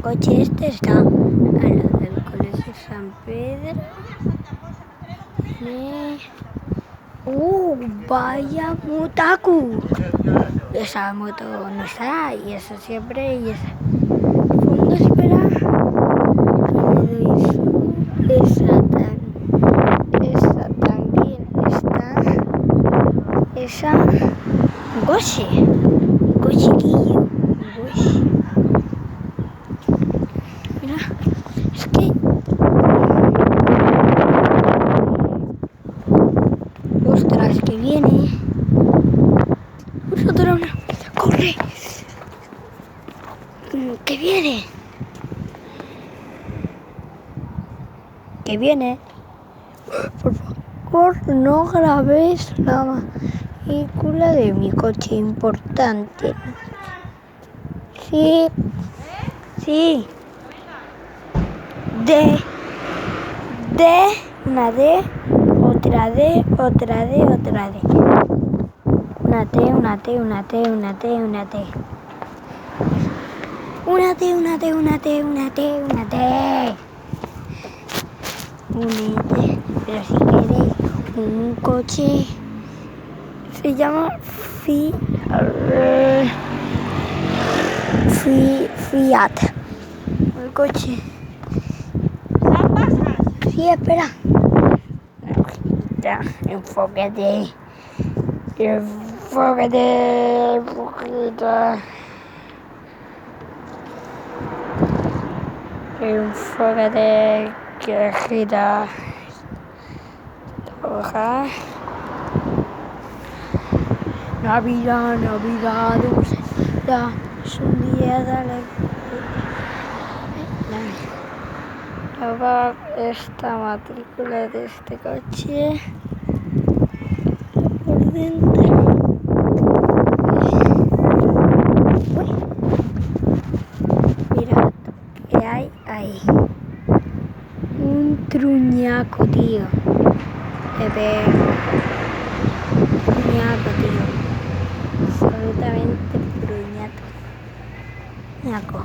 coche este está al lado del Colegio San Pedro. Vaya motaku. Esa moto no está y esa siempre y esa. Fondo espera. Esa también está. Esa. Goshi. Goshiquillo. Goshi. Mira. Es que. Ostras, que viene. Nosotros una. ¡Corre! ¡Que viene! ¡Que viene! Por favor, no grabéis la matrícula de mi coche importante. Sí. Sí. Una D, otra D, otra D, otra D. Una T, una T, una T, una T, una T. Una T, una T, una T, una T, una T. Pero si queréis un coche, se llama Fiat. El coche. Sí, espera. Ya, enfócate. Enfócate, poquito. Enfócate, que gira. Hoja. Navidad, es un día, dale. Luego esta matrícula de este coche por dentro. Uy. Mirad qué hay ahí. Un truñaco, tío. Truñaco, tío. Absolutamente truñaco.